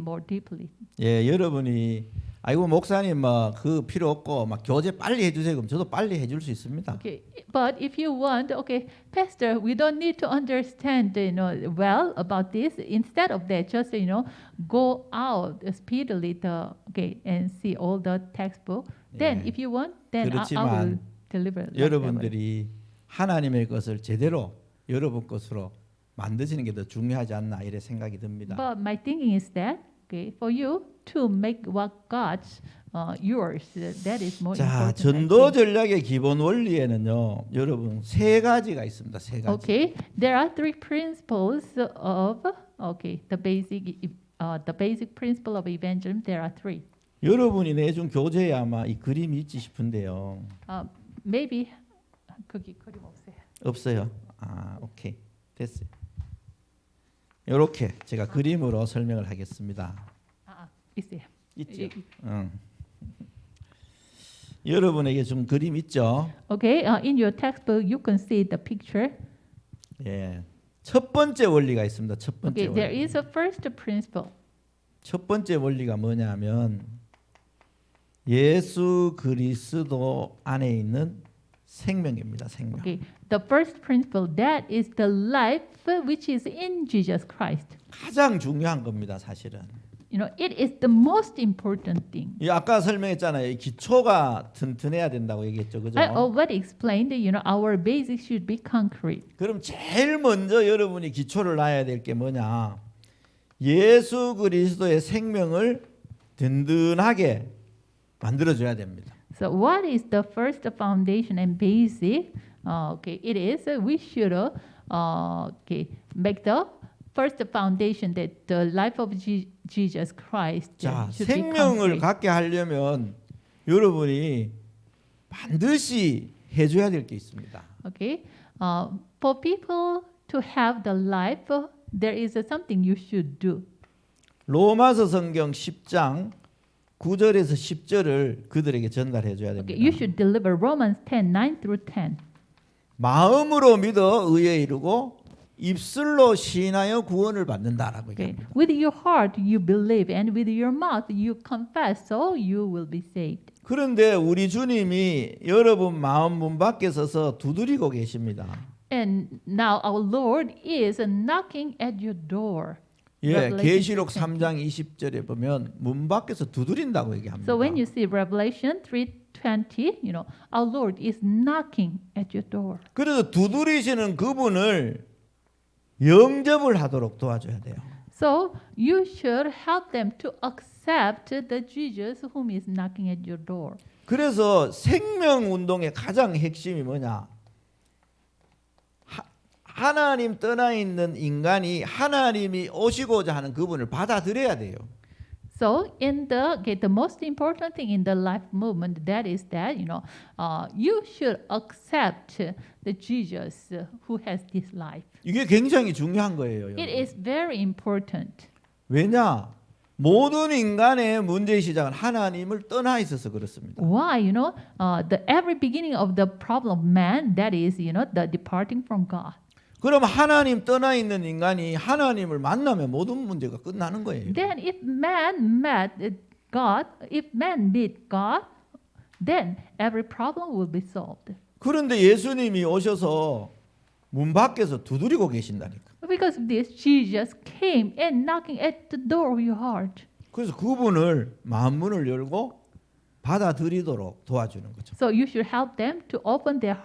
S2: more deeply.
S1: 예, 여러분이 아이고 목사님 뭐 그 필요 없고 막 교재 빨리 해주세요. 그럼 저도 빨리 해줄 수 있습니다.
S2: Okay, but if you want, okay, Pastor, we don't need to understand, well about this. Instead of that, just go out speedily and see all the textbook. Then,
S1: 예.
S2: if you want, then I will
S1: 그렇지만
S2: deliver. like that way.
S1: 여러분들이 하나님의 것을 제대로 여러분 것으로 만드시는 게 더 중요하지 않나 이래 생각이 듭니다.
S2: But my thinking is that, for you to make what God's yours, that is more
S1: 자,
S2: important. I
S1: 전도
S2: think.
S1: 전략의 기본 원리에는요, 여러분 3가지가 있습니다. 3가지.
S2: Okay, there are 3 principles of the basic principle of evangelism. There are 3.
S1: 여러분이 내준 교재에 아마 이 그림이 있지 싶은데요.
S2: Maybe 거기 그림 없어요.
S1: 없어요. 아, 오케이. 됐어요. 이렇게 제가 그림으로 설명을 하겠습니다.
S2: 있어요.
S1: 있죠. 응. 여러분에게 좀 그림 있죠?
S2: Okay, in your textbook you can see the picture.
S1: 예. 첫 번째 원리가 있습니다. 첫 번째
S2: Okay, there
S1: 원리.
S2: is a first principle.
S1: 첫 번째 원리가 뭐냐면 예수 그리스도 안에 있는 생명입니다. 생명.
S2: Okay, the first principle, that is the life which is in Jesus Christ.
S1: 가장 중요한 겁니다. 사실은.
S2: It is the most important thing.
S1: 이 아까 설명했잖아요. 이 기초가 튼튼해야 된다고 얘기했죠. 그죠?
S2: I already explained, our basics should be concrete.
S1: 그럼 제일 먼저 여러분이 기초를 놔야 될 게 뭐냐? 예수 그리스도의 생명을 든든하게 만들어줘야 됩니다.
S2: So what is the first foundation and basic? It is we should make the first foundation that the life of Jesus Christ
S1: 자,
S2: should be
S1: 생명을
S2: concrete.
S1: 갖게 하려면 여러분이 반드시 해줘야 될 게 있습니다.
S2: Okay, for people to have the life, there is something you should do.
S1: 로마서 성경 10장 9절에서 10절을 그들에게 전달해 줘야 됩니다.
S2: Okay, you should deliver Romans 10:9 through 10.
S1: 마음으로 믿어 의에 이르고 입술로 시인하여 구원을 받는다라고
S2: Okay,
S1: 얘기합니다.
S2: with your heart you believe, and with your mouth you confess, so you will be saved.
S1: 그런데 우리 주님이 여러분 마음 문 밖에 서서 두드리고 계십니다.
S2: And now our Lord is knocking at your door.
S1: 예,
S2: Revelation
S1: 계시록
S2: 3:20.
S1: 3장 20절에 보면 문 밖에서 두드린다고 얘기합니다.
S2: So when you see Revelation 3:20, our Lord is knocking at your door.
S1: 그래서 두드리시는 그분을 영접을 하도록 도와줘야 돼요.
S2: So you should help them to accept the Jesus whom is knocking at your door.
S1: 그래서 생명 운동의 가장 핵심이 뭐냐? 하나님 떠나 있는 인간이 하나님이 오시고자 하는 그분을 받아들여야 돼요.
S2: So in the most important thing in the life movement, that is that you should accept the Jesus who has this life.
S1: 이게 굉장히 중요한 거예요.
S2: It
S1: 여러분.
S2: is very important.
S1: 왜냐? 모든 인간의 문제의 시작은 하나님을 떠나 있어서 그렇습니다.
S2: Why? The every beginning of the problem of man, that is, the departing from God.
S1: 그럼 하나님 떠나 있는 인간이 하나님을 만나면 모든 문제가 끝나는 거예요.
S2: Then if man meet God, then every problem will be solved.
S1: 그런데 예수님이 오셔서 문 밖에서 두드리고 계신다니까.
S2: Because of this, Jesus came and knocking at the door of your heart.
S1: 그래서 그분을 마음문을 열고 받아들이도록 도와주는 거죠.
S2: So you should help them to open their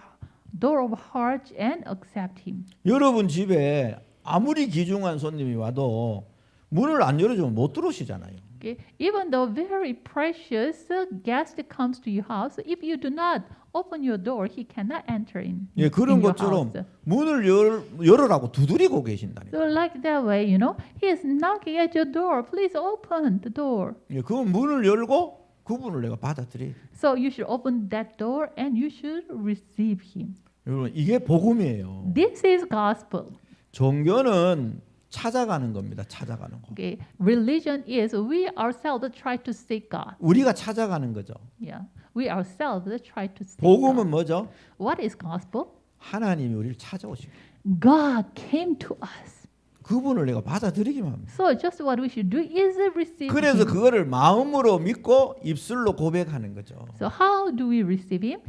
S2: door of heart and accept Him.
S1: 여러분 집에 아무리 귀중한 손님이 와도 문을 안 열어주면 못 들어오시잖아요.
S2: Okay, even though very precious guest comes to your house, if you do not open your door, he cannot enter in,
S1: 예,
S2: in
S1: 그런
S2: your
S1: 것처럼
S2: house.
S1: 문을 열으라고 두드리고 계신다니까.
S2: So like that way, you know, he is knocking at your door. Please open the door.
S1: 예, 그 문을 열고 그분을 내가 받아들여.
S2: So you should open that door and you should receive him.
S1: 여러분 이게 복음이에요.
S2: This is gospel.
S1: 종교는 찾아가는 겁니다. 찾아가는 거.
S2: Okay, religion is we ourselves try to seek God.
S1: 우리가 찾아가는 거죠.
S2: Yeah, we ourselves try to seek
S1: 복음은
S2: God.
S1: 뭐죠?
S2: What is gospel?
S1: 하나님이 우리를 찾아오시고
S2: God came to us.
S1: 그분을 내가 받아들이기만 합니다.
S2: So just what we should do is receive
S1: 그래서
S2: him.
S1: 그거를 마음으로 믿고 입술로 고백하는 거죠.
S2: So how do we receive him?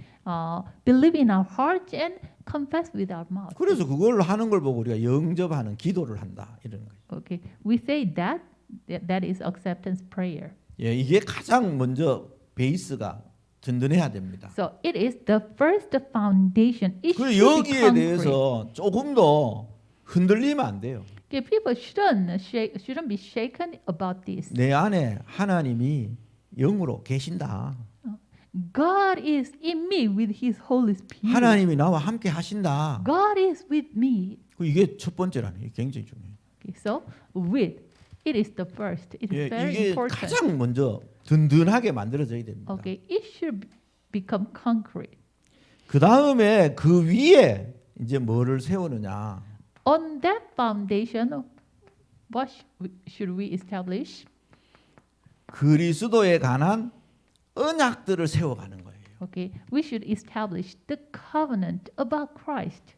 S2: Believe in our heart and confess with our mouth.
S1: 그래서 그걸 하는 걸 보고 우리가 영접하는 기도를 한다 이러는 거예요.
S2: Okay, we say that is acceptance prayer.
S1: 예, 이게 가장 먼저 베이스가 든든해야 됩니다.
S2: So it is the first foundation. It
S1: 그
S2: should be
S1: 여기에
S2: concrete.
S1: 대해서 조금도 흔들리면 안 돼요.
S2: Okay, people shouldn't be shaken about this.
S1: 내 안에 하나님이 영으로 계신다.
S2: God is in me with His Holy Spirit.
S1: 하나님이 나와 함께 하신다.
S2: God is with me.
S1: 이게 첫 번째라는 게 굉장히 중요해요.
S2: Okay, so with it is the first. It is
S1: 예,
S2: very
S1: 이게
S2: important.
S1: 가장 먼저 든든하게 만들어져야 됩니다.
S2: Okay, it should become concrete.
S1: 그 다음에 그 위에 이제 뭐를 세우느냐?
S2: On that foundation, what should we establish?
S1: 그리스도에 관한 언약들을 세워가는 거예요.
S2: Okay, we should establish the covenant about Christ.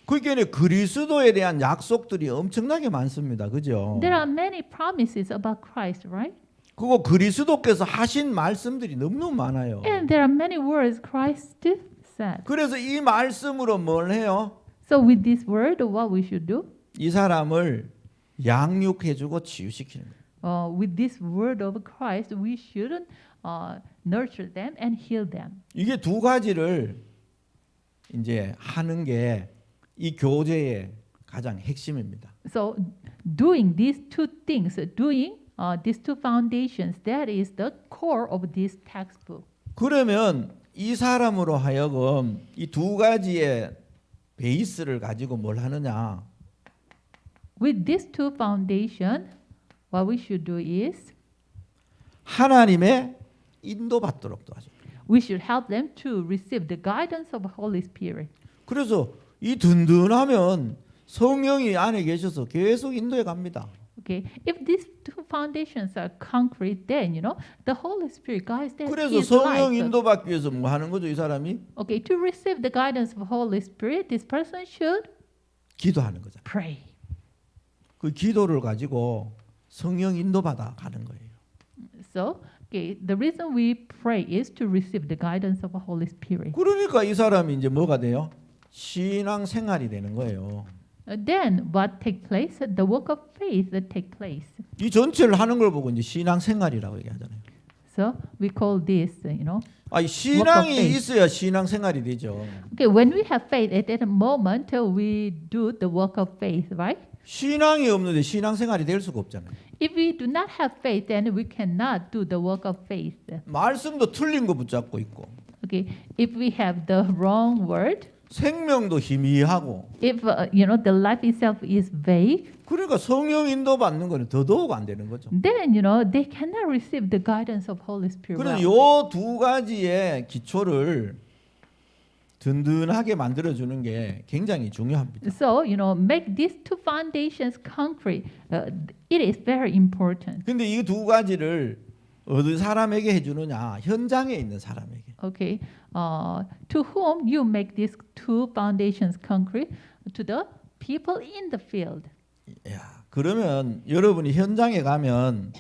S1: 그게 그리스도에 대한 약속들이 엄청나게 많습니다. 그죠?
S2: There are many promises about Christ, right?
S1: 그거 그리스도께서 하신 말씀들이 너무너무 많아요.
S2: And there are many words Christ said.
S1: 그래서 이 말씀으로 뭘 해요?
S2: So with this word, what we should do?
S1: 이 사람을 양육해주고 치유시키는 거예요.
S2: With this word of Christ, we shouldn't nurture them and heal them.
S1: 이게 두 가지를 이제 하는 게 이 교제의 가장 핵심입니다.
S2: So doing these two things, doing these two foundations, that is the core of this textbook.
S1: 그러면 이 사람으로 하여금 이 두 가지의 베이스를 가지고 뭘 하느냐?
S2: With these two foundations, what we should do is
S1: 하나님의 인도받도록 도와줘.
S2: we should help them to receive the guidance of Holy Spirit.
S1: 그래서 이 든든하면 성령이 안에 계셔서 계속 인도해 갑니다.
S2: Okay, if these two foundations are concrete, then the Holy Spirit guides them.
S1: 그래서
S2: His
S1: 성령
S2: life.
S1: 인도받기 위해서 뭐 하는 거죠, 이 사람이?
S2: Okay, to receive the guidance of Holy Spirit, this person should
S1: 기도하는 거죠.
S2: pray.
S1: 그 기도를 가지고 성령 인도받아 가는 거예요.
S2: So, okay, the reason we pray is to receive the guidance of the Holy Spirit.
S1: 그러니까 이 사람이 이제 뭐가 돼요? 신앙 생활이 되는 거예요.
S2: Then what take place? The work of faith that take place.
S1: 이 전체를 하는 걸 보고 이제 신앙 생활이라고 얘기하잖아요.
S2: So we call this,
S1: 아, 신앙이
S2: faith.
S1: 있어야 신앙 생활이 되죠.
S2: Okay, when we have faith at that moment, we do the work of faith, right?
S1: 신앙이 없는데 신앙 생활이 될 수가 없잖아요.
S2: If we do not have faith, then we cannot do the work of faith.
S1: 말씀도 틀린 거 붙잡고 있고
S2: Okay, if we have the wrong word,
S1: 생명도 희미하고
S2: if the life itself is vague,
S1: 그러니까 성령 인도 받는 거는 더더욱 안 되는 거죠.
S2: then they cannot receive the guidance of Holy Spirit.
S1: 그래서
S2: well.
S1: 요 두 가지의 기초를 든든하게 만들어 주는 게 굉장히 중요합니다.
S2: So make these two foundations concrete. It is very important.
S1: 근데 이 두 가지를 어느 사람에게 해 주느냐? 현장에 있는 사람에게.
S2: Okay, to whom you make these two foundations concrete? To the people in the field.
S1: 야, 그러면 여러분이 현장에 가면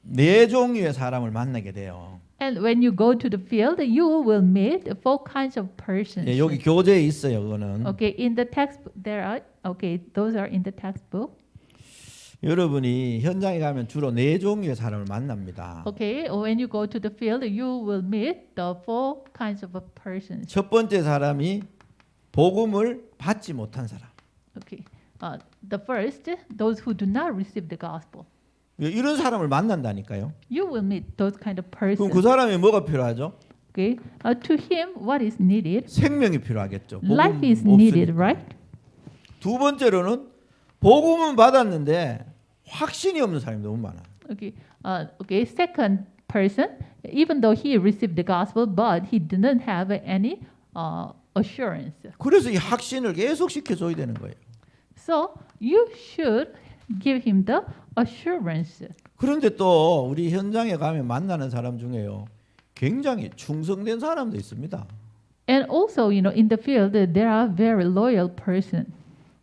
S1: 네 종류의 사람을 만나게 돼요.
S2: And when you go to the field, you will meet four kinds of persons.
S1: 예, 여기 교재에 있어요, 그거는.
S2: Okay, in the textbook there are. Okay, those are in the textbook.
S1: 여러분이 현장에 가면 주로 네 종류의 사람을 만납니다.
S2: Okay, when you go to the field, you will meet the four kinds of persons.
S1: 첫 번째 사람이 복음을 받지 못한 사람.
S2: Okay, the first, those who do not receive the gospel.
S1: 이런 사람을 만난다니까요.
S2: You will meet those kind of
S1: 그럼
S2: persons.
S1: 그 사람이 뭐가 필요하죠?
S2: Okay. To him, what is needed?
S1: 생명이 필요하겠죠.
S2: Life
S1: 복음
S2: is needed,
S1: 없으니까.
S2: right?
S1: 두 번째로는 복음은 받았는데 확신이 없는 사람이 너무 많아요.
S2: Okay. Okay. Second person, even though he received the gospel, but he didn't have any assurance.
S1: 그래서 이 확신을 계속 시켜줘야 되는 거예요.
S2: So you should give him the assurance.
S1: 그런데 또 우리 현장에 가면 만나는 사람 중에요. 굉장히 충성된 사람도 있습니다.
S2: And also, in the field, there are very loyal person.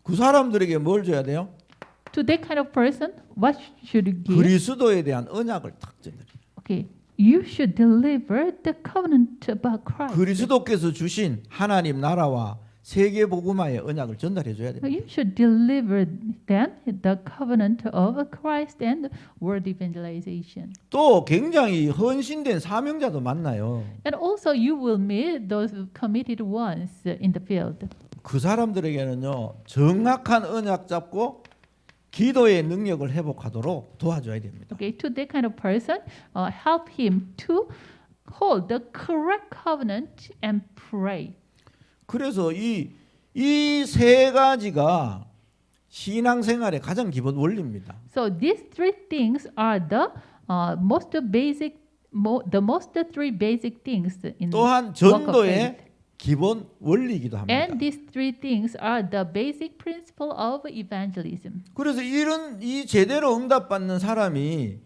S1: 그 사람들에게 뭘 줘야 돼요?
S2: To that kind of person, what should you give?
S1: 그리스도에 대한 언약을 탁 전해요.
S2: Okay, you should deliver the covenant about Christ.
S1: 그리스도께서 주신 하나님 나라와 세계 복음화의 언약을 전달해 줘야 돼요.
S2: You should deliver then the covenant of Christ and world evangelization.
S1: 또 굉장히 헌신된 사명자도 만나요.
S2: And also, you will meet those committed ones in the field.
S1: 그 사람들에게는요 정확한 언약 잡고 기도의 능력을 회복하도록 도와줘야 됩니다.
S2: Okay, to that kind of person, help him to hold the correct covenant and pray.
S1: 그래서 이 세 가지가 신앙생활의 가장 기본 원리입니다.
S2: So these three things are the most basic, the most three basic things in
S1: 또한
S2: the walk of
S1: 전도의
S2: faith.
S1: 기본 원리이기도 합니다.
S2: And these three things are the basic principle of evangelism.
S1: 그래서 이 제대로 응답받는 사람이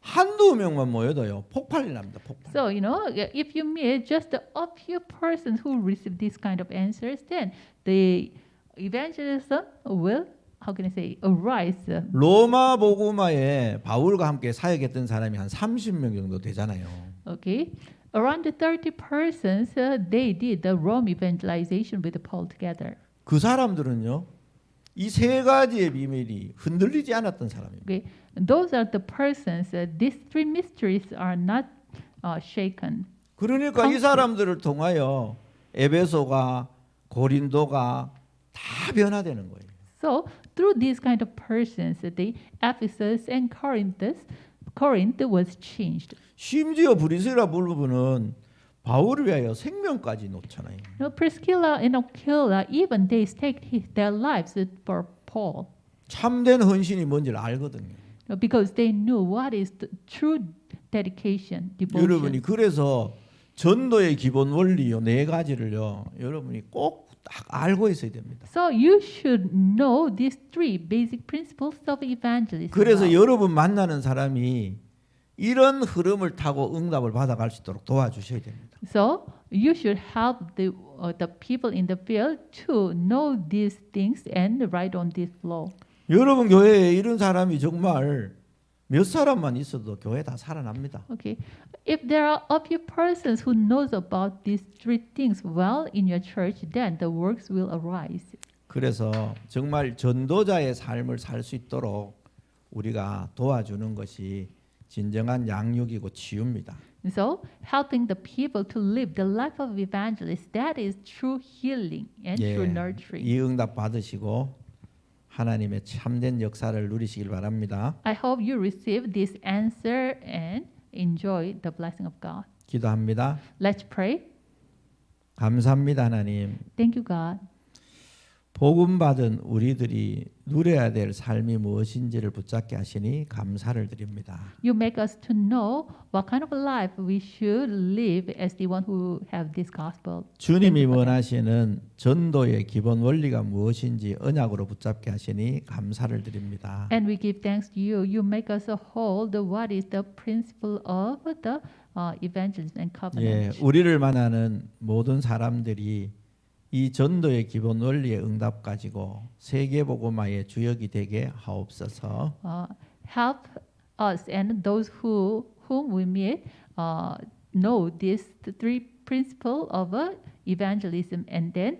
S1: 한두 명만 모여도요 폭발이 납니다. 폭발.
S2: So if you meet just a few persons who receive this kind of answers, then the evangelism will, how can I say, arise.
S1: 로마 복음화에 바울과 함께 사역했던 사람이 한 30명 정도 되잖아요.
S2: Okay, around 30 persons, they did the Rome evangelization with Paul together.
S1: 그 사람들은요 이 세 가지의 비밀이 흔들리지 않았던 사람입니다.
S2: Okay, those are the persons. These three mysteries are not shaken.
S1: 그러니까 이 사람들을 통하여 에베소가 고린도가 다 변화되는 거예요.
S2: So through these kind of persons, the Ephesus and Corinth was changed.
S1: 심지어 브리스라 부부는 바울을 위하여 생명까지 놓잖아요.
S2: Priscilla and Aquila, even they staked their lives for Paul
S1: 참된 헌신이 뭔지를 알거든요.
S2: because they knew what is the true dedication,
S1: 여러분이
S2: devotion.
S1: 그래서 전도의 기본 원리요 네 가지를요 여러분이 꼭 딱 알고 있어야 됩니다.
S2: So you should know these three basic principles of evangelism.
S1: 그래서
S2: well.
S1: 여러분 만나는 사람이 이런 흐름을 타고 응답을 받아갈 수 있도록 도와주셔야 됩니다.
S2: So you should help the people in the field to know these things and ride on this flow.
S1: 여러분 교회에 이런 사람이 정말 몇 사람만 있어도 교회 다 살아납니다.
S2: Okay, if there are a few persons who knows about these three things well in your church, then the works will arise.
S1: 그래서 정말 전도자의 삶을 살 수 있도록 우리가 도와주는 것이 진정한 양육이고 치유입니다.
S2: So helping the people to live the life of evangelists, that is true healing and true nurturing.
S1: 이 응답 받으시고 하나님의 참된 역사를 누리시길 바랍니다.
S2: I hope you receive this answer and enjoy the blessing of God.
S1: 기도합니다.
S2: Let's pray.
S1: 감사합니다, 하나님.
S2: Thank you, God.
S1: 복음 받은 우리들이 누려야 될 삶이 무엇인지를 붙잡게 하시니 감사를 드립니다.
S2: You make us to know what kind of life we should live as the one who have this gospel.
S1: 주님이 원하시는 전도의 기본 원리가 무엇인지 언약으로 붙잡게 하시니 감사를 드립니다.
S2: And we give thanks to you. You make us hold what is the principle of the evangelism and
S1: 예,
S2: covenant.
S1: 우리를 만나는 모든 사람들이 이 전도의 기본 원리의 응답 가지고 세계 복음화의 주역이 되게 하옵소서.
S2: Help us and those whom we meet know these three principle of evangelism, and then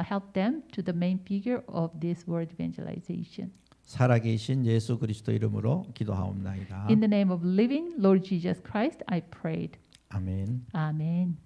S2: help them to the main figure of this word evangelization.
S1: 살아계신 예수 그리스도 이름으로 기도하옵나이다.
S2: In the name of living Lord Jesus Christ, I prayed.
S1: 아멘.
S2: Amen.